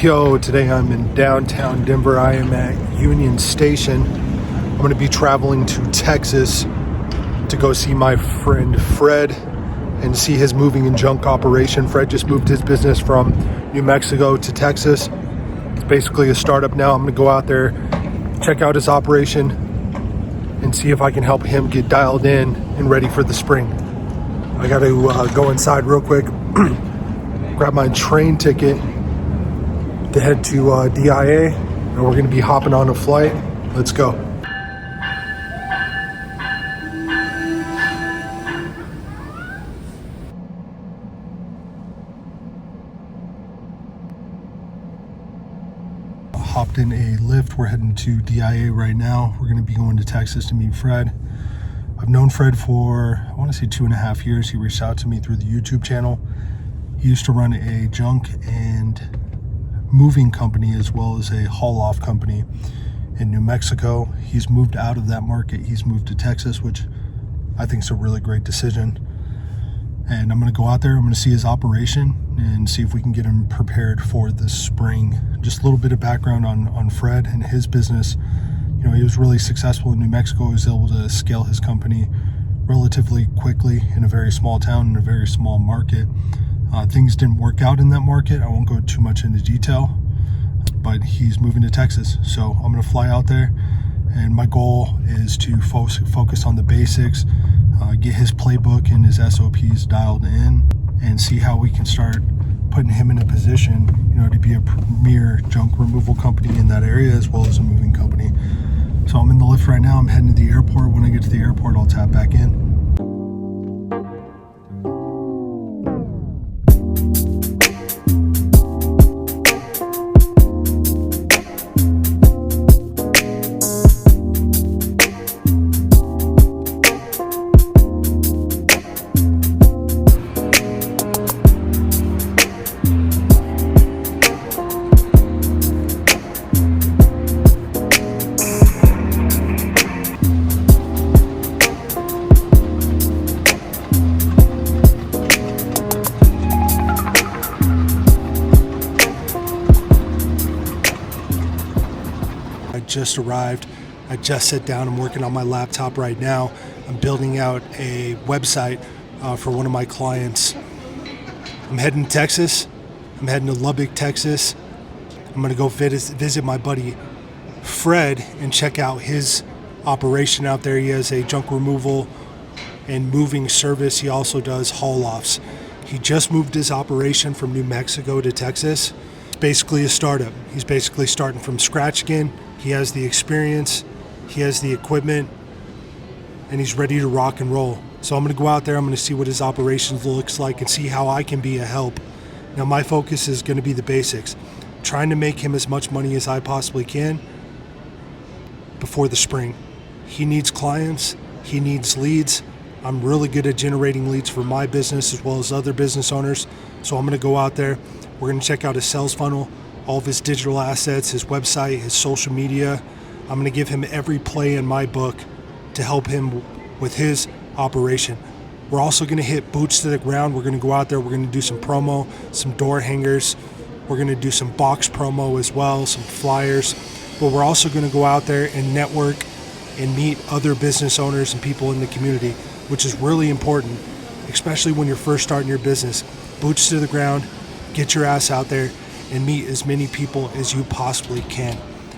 Yo, today I'm in downtown Denver. I am at Union Station. I'm going to be traveling to Texas to go see my friend Fred and see his moving and junk operation. Fred just moved his business from New Mexico to Texas. It's basically a startup now. I'm going to go out there, check out his operation, and see if I can help him get dialed in and ready for the spring. I got to go inside real quick, grab my train ticket to head to DIA, and we're going to be hopping on a flight. Let's go. Hopped in a Lyft. We're heading to DIA right now. We're going to be going to Texas to meet Fred. I've known Fred for, I want to say 2.5 years. He reached out to me through the YouTube channel. He used to run a junk and moving company as well as a haul-off company in New Mexico. He's moved out of that market. He's moved to Texas, which I think is a really great decision. And I'm going to go out there. I'm going to see his operation and see if we can get him prepared for this spring. Just a little bit of background on Fred and his business. You know, he was really successful in New Mexico. He was able to scale his company relatively quickly in a very small town, in a very small market. Things didn't work out in that market. I won't go too much into detail, but he's moving to Texas. So I'm going to fly out there, and my goal is to focus on the basics, get his playbook and his SOPs dialed in, and see how we can start putting him in a position, you know, to be a premier junk removal company in that area as well as a moving company. So I'm in the Lyft right now. I'm heading to the airport. When I get to the airport, I'll tap back in. Just arrived. I just sat down. I'm working on my laptop right now. I'm building out a website for one of my clients. I'm heading to Texas. I'm heading to Lubbock, Texas. I'm going to go visit my buddy Fred and check out his operation out there. He has a junk removal and moving service. He also does haul-offs. He just moved his operation from New Mexico to Texas. It's basically a startup. He's basically starting from scratch again. He has the experience, he has the equipment, and he's ready to rock and roll. So I'm going to go out there, I'm going to see what his operations looks like and see how I can be a help. Now my focus is going to be the basics, trying to make him as much money as I possibly can before the spring. He needs clients, he needs leads. I'm really good at generating leads for my business as well as other business owners. So I'm going to go out there, we're going to check out his sales funnel, all of his digital assets, his website, his social media. I'm going to give him every play in my book to help him with his operation. We're also going to hit boots to the ground. We're going to go out there. We're going to do some promo, some door hangers. We're going to do some box promo as well, some flyers. But we're also going to go out there and network and meet other business owners and people in the community, which is really important, especially when you're first starting your business. Boots to the ground, get your ass out there, and meet as many people as you possibly can.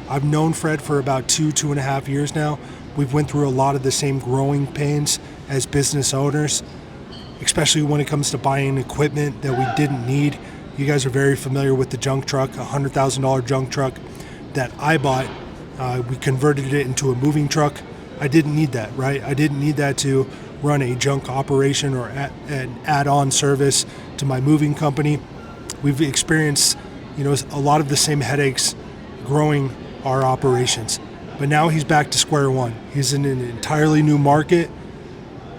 I've known Fred for about 2.5 years now. We've went through a lot of the same growing pains as business owners, especially when it comes to buying equipment that we didn't need. You guys are very familiar with the junk truck, a $100,000 junk truck that I bought. We converted it into a moving truck. I didn't need that, right? I didn't need that to run a junk operation or an add-on service to my moving company. We've experienced a lot of the same headaches growing our operations. But now he's back to square one. He's in an entirely new market.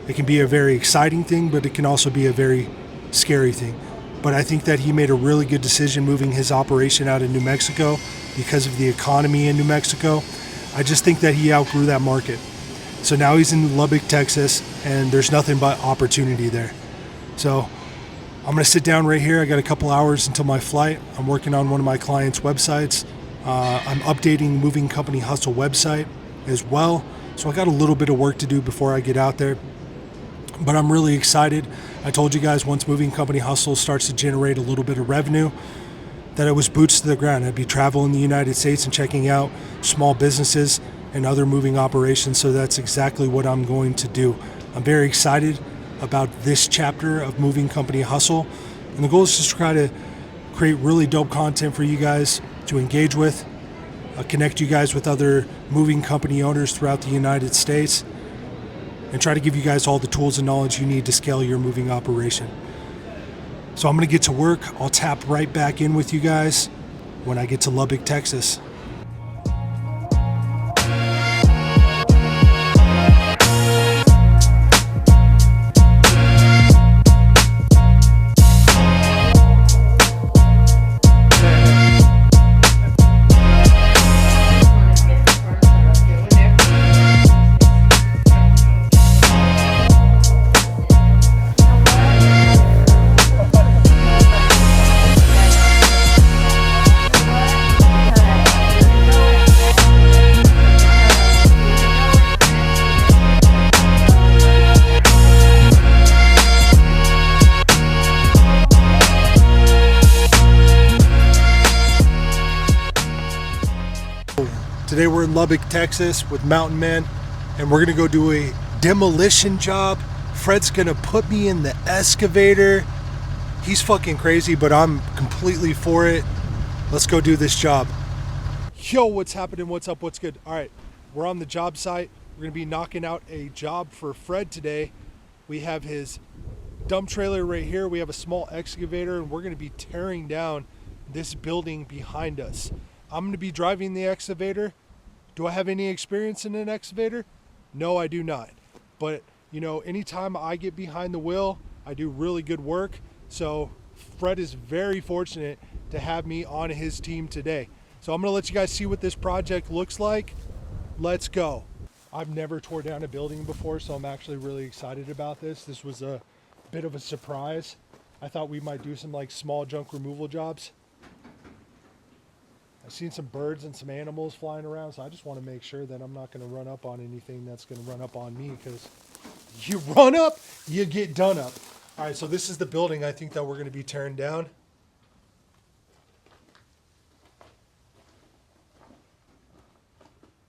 It can be a very exciting thing, but it can also be a very scary thing. But I think that he made a really good decision moving his operation out of New Mexico because of the economy in New Mexico. I just think that he outgrew that market. So now he's in Lubbock, Texas, and there's nothing but opportunity there. So I'm going to sit down right here. I got a couple hours until my flight. I'm working on one of my clients' websites. I'm updating Moving Company Hustle website as well. So I got a little bit of work to do before I get out there. But I'm really excited. I told you guys once Moving Company Hustle starts to generate a little bit of revenue, that it was boots to the ground. I'd be traveling the United States and checking out small businesses and other moving operations. So that's exactly what I'm going to do. I'm very excited about this chapter of Moving Company Hustle. And the goal is just to try to create really dope content for you guys to engage with, connect you guys with other moving company owners throughout the United States, and try to give you guys all the tools and knowledge you need to scale your moving operation. So I'm going to get to work. I'll tap right back in with you guys when I get to Lubbock, Texas. Today we're in Lubbock, Texas with Mountain Man, and we're gonna go do a demolition job. Fred's gonna put me in the excavator. He's fucking crazy, but I'm completely for it. Let's go do this job. Yo, what's happening? What's up? What's good? All right, we're on the job site. We're gonna be knocking out a job for Fred today. We have his dump trailer right here. We have a small excavator, and we're gonna be tearing down this building behind us. I'm gonna be driving the excavator. Do I have any experience in an excavator? No, I do not. But, you know, anytime I get behind the wheel, I do really good work. So Fred is very fortunate to have me on his team today. So I'm gonna let you guys see what this project looks like. Let's go. I've never tore down a building before, so I'm actually really excited about this. This was a bit of a surprise. I thought we might do some like small junk removal jobs. I've seen some birds and some animals flying around, so I just want to make sure that I'm not going to run up on anything that's going to run up on me, because you run up, you get done up. All right, so this is the building I think that we're going to be tearing down.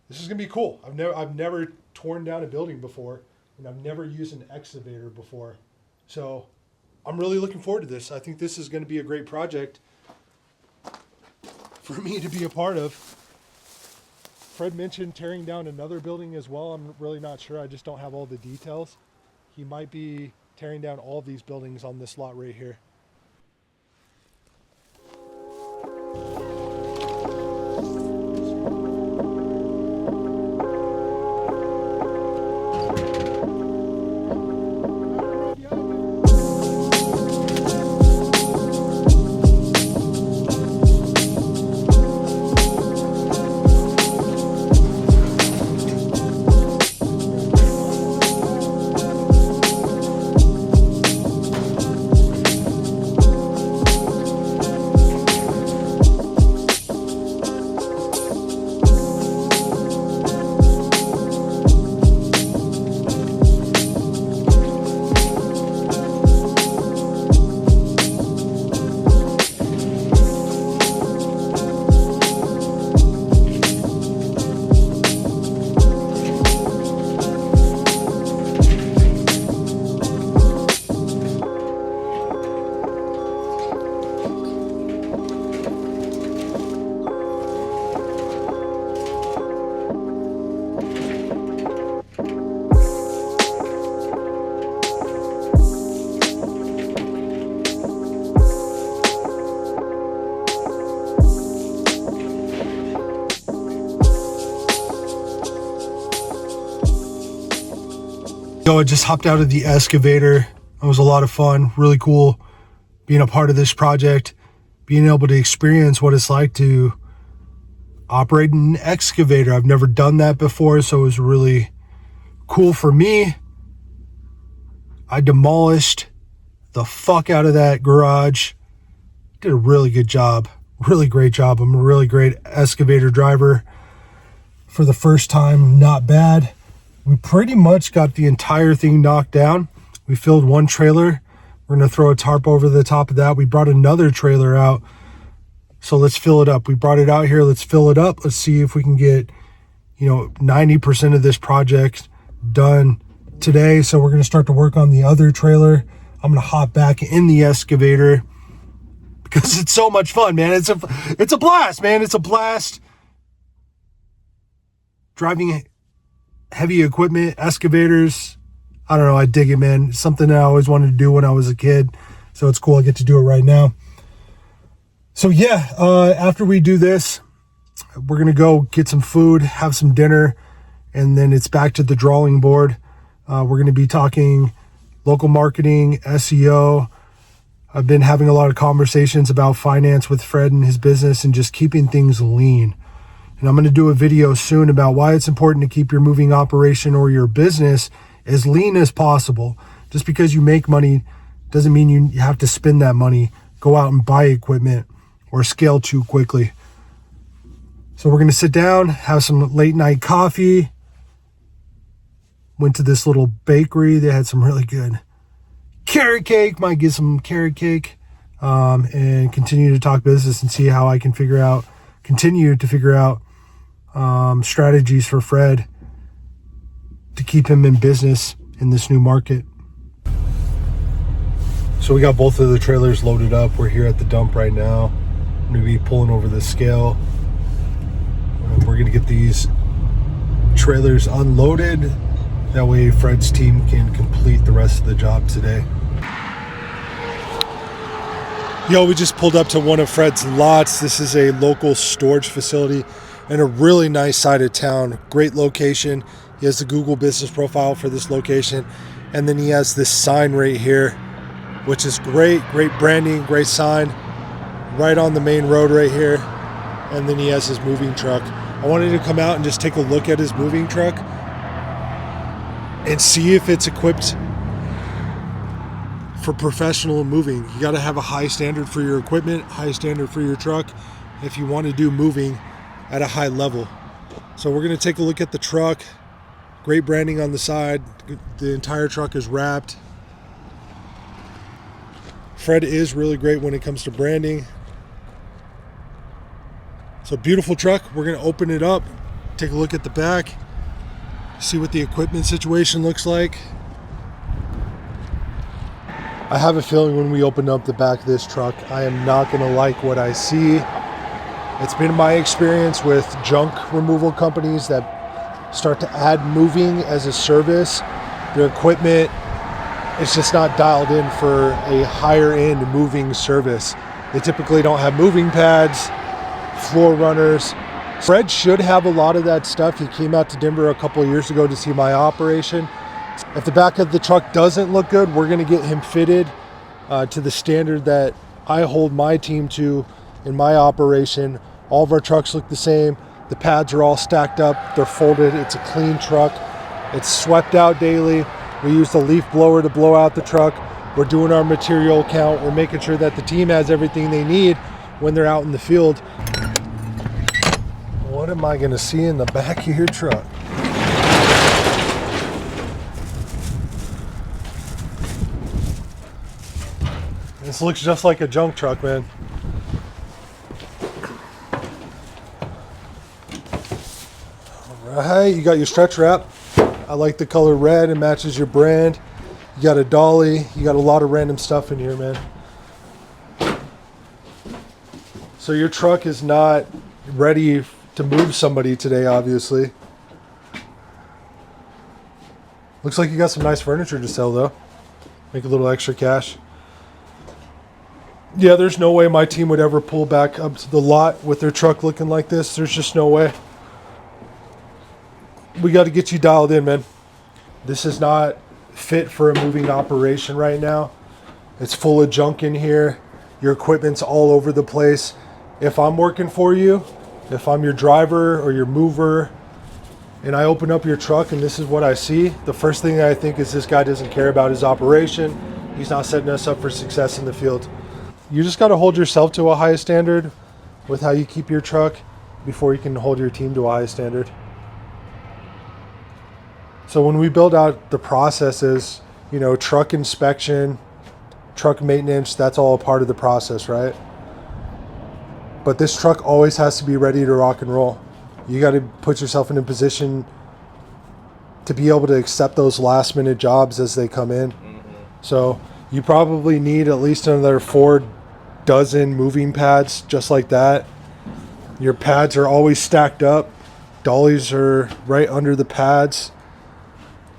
This is going to be cool. I've never torn down a building before, and I've never used an excavator before. So I'm really looking forward to this. I think this is going to be a great project for me to be a part of. Fred mentioned tearing down another building as well. I'm really not sure. I just don't have all the details. He might be tearing down all of these buildings on this lot right here. So I just hopped out of the excavator. It was a lot of fun, really cool being a part of this project, being able to experience what it's like to operate an excavator. I've never done that before, so it was really cool for me. I demolished the fuck out of that garage. Did a really good job. Really great job. I'm a really great excavator driver. For the first time, not bad. We pretty much got the entire thing knocked down. We filled one trailer. We're going to throw a tarp over the top of that. We brought another trailer out. So let's fill it up. We brought it out here. Let's fill it up. Let's see if we can get, 90% of this project done today. So we're going to start to work on the other trailer. I'm going to hop back in the excavator because it's so much fun, man. It's a blast, man. It's a blast. Driving heavy equipment, excavators. I don't know. I dig it, man. It's something that I always wanted to do when I was a kid. So it's cool. I get to do it right now. So yeah, after we do this, we're going to go get some food, have some dinner, and then it's back to the drawing board. We're going to be talking local marketing, SEO. I've been having a lot of conversations about finance with Fred and his business and just keeping things lean. And I'm going to do a video soon about why it's important to keep your moving operation or your business as lean as possible. Just because you make money doesn't mean you have to spend that money, go out and buy equipment, or scale too quickly. So we're going to sit down, have some late night coffee. Went to this little bakery. They had some really good carrot cake. Might get some carrot cake, and continue to talk business and see how I can continue to figure out strategies for Fred to keep him in business in this new market. So we got both of the trailers loaded up. We're here at the dump right now. I'm going to be pulling over the scale. We're going to get these trailers unloaded. That way Fred's team can complete the rest of the job today. Yo, we just pulled up to one of Fred's lots. This is a local storage facility in a really nice side of town. Great location. He has the Google business profile for this location. And then he has this sign right here, which is great. Great branding, great sign. Right on the main road right here. And then he has his moving truck. I wanted to come out and just take a look at his moving truck and see if it's equipped for professional moving. You got to have a high standard for your equipment, high standard for your truck if you want to do moving at a high level. So we're going to take a look at the truck. Great branding on the side. The entire truck is wrapped. Fred is really great when it comes to branding. So beautiful truck. We're going to open it up, take a look at the back, see what the equipment situation looks like. I have a feeling when we open up the back of this truck, I am not going to like what I see. It's been my experience with junk removal companies that start to add moving as a service. Their equipment is just not dialed in for a higher end moving service. They typically don't have moving pads, floor runners. Fred should have a lot of that stuff. He came out to Denver a couple of years ago to see my operation. If the back of the truck doesn't look good, we're going to get him fitted to the standard that I hold my team to in my operation. All of our trucks look the same. The pads are all stacked up. They're folded. It's a clean truck. It's swept out daily. We use the leaf blower to blow out the truck. We're doing our material count. We're making sure that the team has everything they need when they're out in the field. What am I going to see in the back of your truck? This looks just like a junk truck, man. All right, you got your stretch wrap. I like the color red. It matches your brand. You got a dolly. You got a lot of random stuff in here, man. So your truck is not ready to move somebody today, obviously. Looks like you got some nice furniture to sell, though. Make a little extra cash. Yeah, there's no way my team would ever pull back up to the lot with their truck looking like this. There's just no way. We got to get you dialed in, man. This is not fit for a moving operation right now. It's full of junk in here. Your equipment's all over the place. If I'm working for you, if I'm your driver or your mover, and I open up your truck and this is what I see, the first thing I think is this guy doesn't care about his operation, he's not setting us up for success in the field. You just got to hold yourself to a high standard with how you keep your truck before you can hold your team to a high standard. So when we build out the processes, you know, truck inspection, truck maintenance, that's all a part of the process, right? But this truck always has to be ready to rock and roll. You got to put yourself in a position to be able to accept those last minute jobs as they come in. So you probably need at least another 4 dozen moving pads just like that. Your pads are always stacked up. Dollies are right under the pads.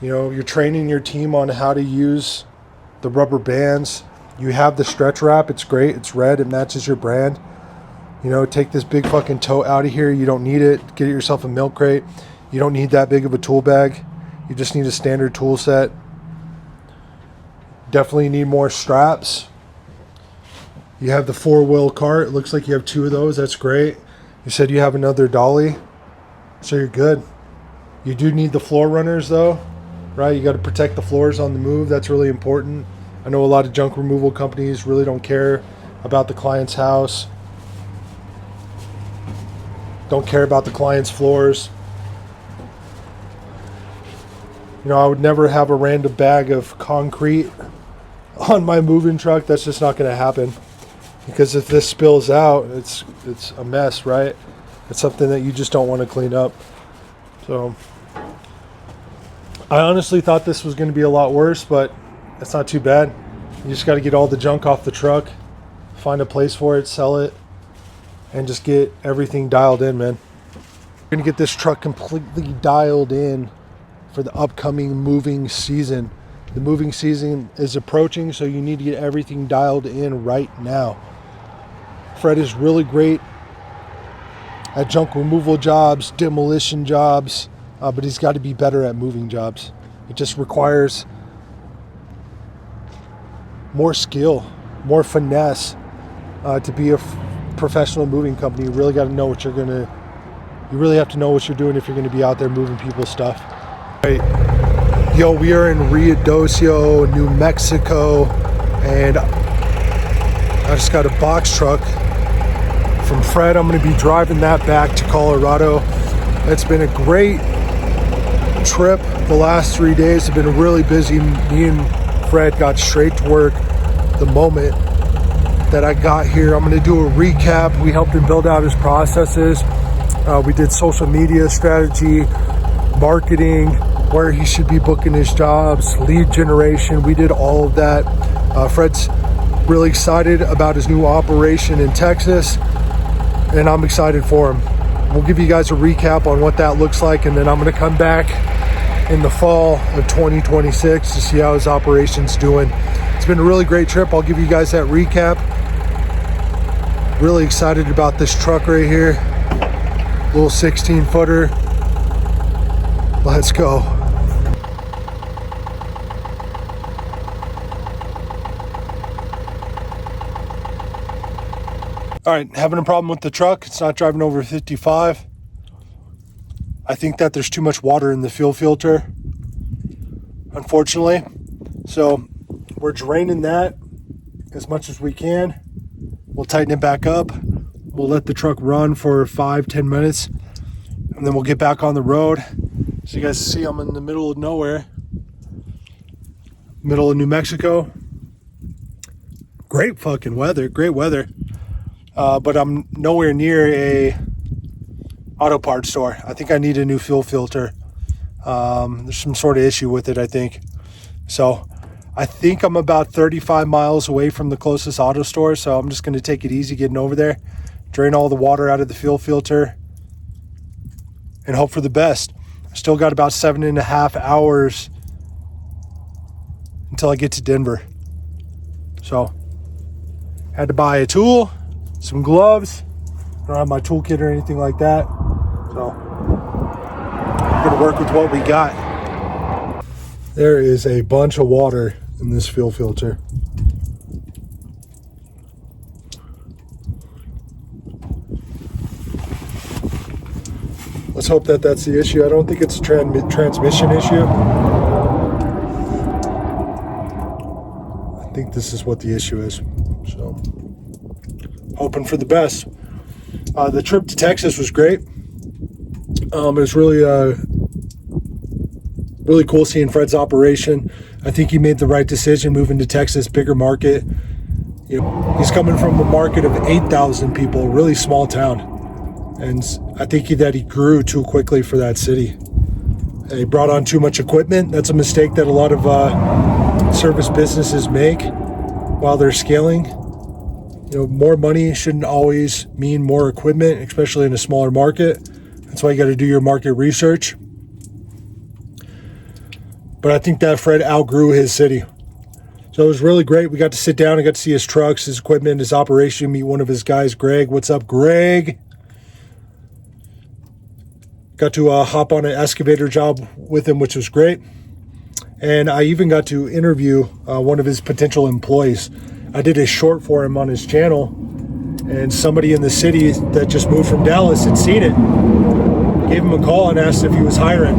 You know, you're training your team on how to use the rubber bands. You have the stretch wrap. It's great. It's red. It matches your brand. You know, take this big fucking tote out of here. You don't need it. Get yourself a milk crate. You don't need that big of a tool bag. You just need a standard tool set. Definitely need more straps. You have the 4-wheel cart. It looks like you have 2 of those. That's great. You said you have another dolly, so you're good. You do need the floor runners though, right? You got to protect the floors on the move. That's really important. I know a lot of junk removal companies really don't care about the client's house. Don't care about the client's floors. You know, I would never have a random bag of concrete on my moving truck. That's just not going to happen. Because if this spills out, it's a mess, right? It's something that you just don't want to clean up. So I honestly thought this was going to be a lot worse, but it's not too bad. You just got to get all the junk off the truck, find a place for it, sell it, and just get everything dialed in, man. We're going to get this truck completely dialed in for the upcoming moving season. The moving season is approaching, so you need to get everything dialed in right now. Fred is really great at junk removal jobs, demolition jobs, but he's got to be better at moving jobs. It just requires more skill, more finesse to be a professional moving company. You really got to know what you really have to know what you're doing if you're going to be out there moving people's stuff. Right. Yo, we are in Ruidoso, New Mexico, and I just got a box truck from Fred. I'm going to be driving that back to Colorado. It's been a great trip. The last 3 days have been really busy. Me and Fred got straight to work the moment that I got here. I'm going to do a recap. We helped him build out his processes. We did social media strategy, marketing, where he should be booking his jobs, lead generation. We did all of that. Fred's really excited about his new operation in Texas, and I'm excited for him. We'll give you guys a recap on what that looks like, and then I'm going to come back in the fall of 2026 to see how his operation's doing. It's been a really great trip. I'll give you guys that recap. Really excited about this truck right here. Little 16-footer. Let's go. All right, having a problem with the truck. It's not driving over 55. I think that there's too much water in the fuel filter, unfortunately. So we're draining that as much as we can. We'll tighten it back up. We'll let the truck run for 5-10 minutes, and then we'll get back on the road. So you guys see I'm in the middle of nowhere, middle of New Mexico. Great fucking weather, great weather. But I'm nowhere near a auto parts store. I think I need a new fuel filter. There's some sort of issue with it, I think. So I think I'm about 35 miles away from the closest auto store. So I'm just going to take it easy getting over there, drain all the water out of the fuel filter, and hope for the best. Still got about 7.5 hours until I get to Denver. So had to buy a tool, some gloves. I don't have my toolkit or anything like that. So I'm gonna work with what we got. There is a bunch of water in this fuel filter. Let's hope that that's the issue. I don't think it's a transmission issue. I think this is what the issue is. So, hoping for the best. The trip to Texas was great. It was really cool seeing Fred's operation. I think he made the right decision moving to Texas, bigger market. You know, he's coming from a market of 8,000 people, really small town. And I think that he grew too quickly for that city. And he brought on too much equipment. That's a mistake that a lot of service businesses make while they're scaling. You know, more money shouldn't always mean more equipment, especially in a smaller market. That's why you got to do your market research. But I think that Fred outgrew his city. So it was really great. We got to sit down and got to see his trucks, his equipment, his operation, meet one of his guys, Greg. What's up, Greg? Got to hop on an excavator job with him, which was great. And I even got to interview one of his potential employees. I did a short for him on his channel, and somebody in the city that just moved from Dallas had seen it. Gave him a call and asked if he was hiring.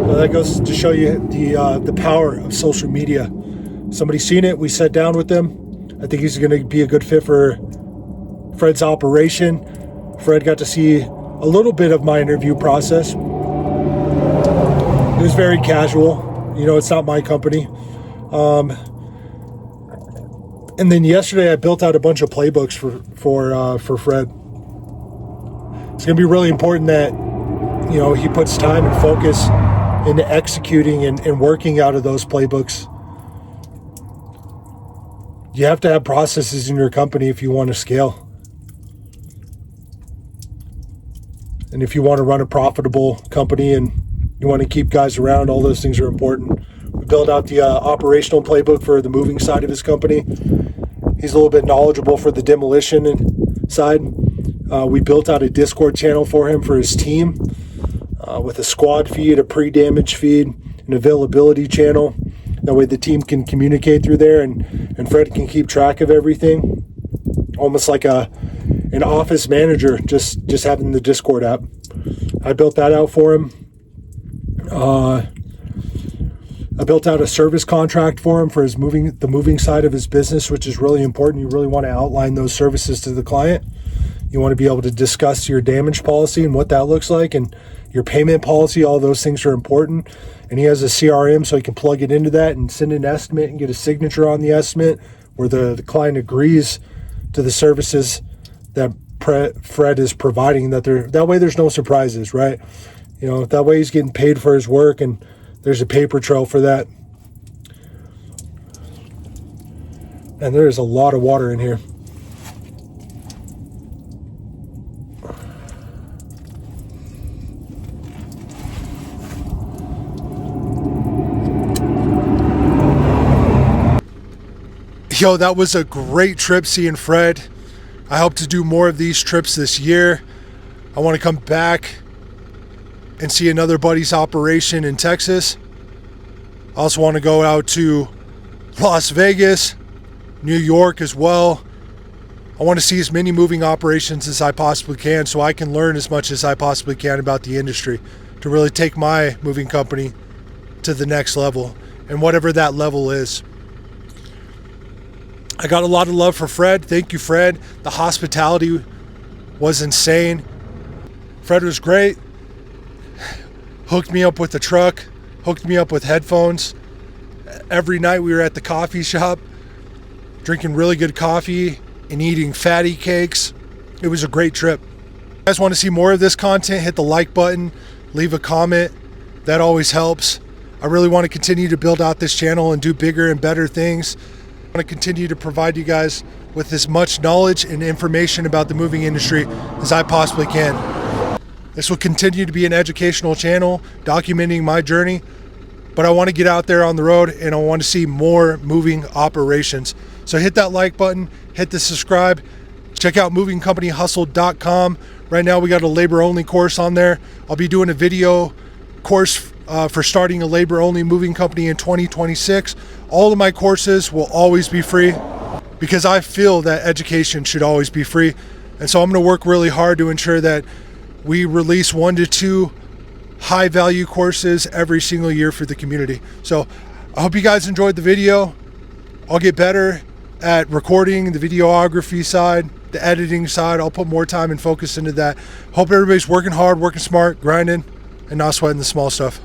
That goes to show you the power of social media. Somebody seen it. We sat down with them. I think he's going to be a good fit for Fred's operation. Fred got to see a little bit of my interview process. It was very casual. You know, it's not my company. And then yesterday I built out a bunch of playbooks for Fred. It's going to be really important that, you know, he puts time and focus into executing and working out of those playbooks. You have to have processes in your company if you want to scale. And if you want to run a profitable company and you want to keep guys around, all those things are important. We built out the operational playbook for the moving side of his company. He's a little bit knowledgeable for the demolition side. We built out a Discord channel for him for his team with a squad feed, a pre-damage feed, an availability channel. That way the team can communicate through there and Fred can keep track of everything. Almost like an office manager, just having the Discord app. I built that out for him. I built out a service contract for him for the moving side of his business, which is really important. You really want to outline those services to the client. You want to be able to discuss your damage policy and what that looks like and your payment policy. All those things are important. And he has a CRM, so he can plug it into that and send an estimate and get a signature on the estimate where the client agrees to the services that Fred is providing. That way there's no surprises, right? You know, that way he's getting paid for his work and there's a paper trail for that. And there's a lot of water in here. Yo, that was a great trip seeing Fred. I hope to do more of these trips this year. I want to come back and see another buddy's operation in Texas. I also want to go out to Las Vegas, New York as well. I want to see as many moving operations as I possibly can so I can learn as much as I possibly can about the industry to really take my moving company to the next level, and whatever that level is. I got a lot of love for Fred. Thank you, Fred. The hospitality was insane. Fred was great. Hooked me up with the truck, hooked me up with headphones. Every night we were at the coffee shop, drinking really good coffee and eating fatty cakes. It was a great trip. If you guys want to see more of this content, hit the like button, leave a comment. That always helps. I really want to continue to build out this channel and do bigger and better things. I want to continue to provide you guys with as much knowledge and information about the moving industry as I possibly can. This will continue to be an educational channel documenting my journey, but I want to get out there on the road and I want to see more moving operations. So hit that like button, hit the subscribe, check out movingcompanyhustle.com. Right now we got a labor only course on there. I'll be doing a video course for starting a labor only moving company in 2026. All of my courses will always be free because I feel that education should always be free. And so I'm going to work really hard to ensure that we release 1 to 2 high value courses every single year for the community. So I hope you guys enjoyed the video. I'll get better at recording, the videography side, the editing side. I'll put more time and focus into that. Hope everybody's working hard, working smart, grinding, and not sweating the small stuff.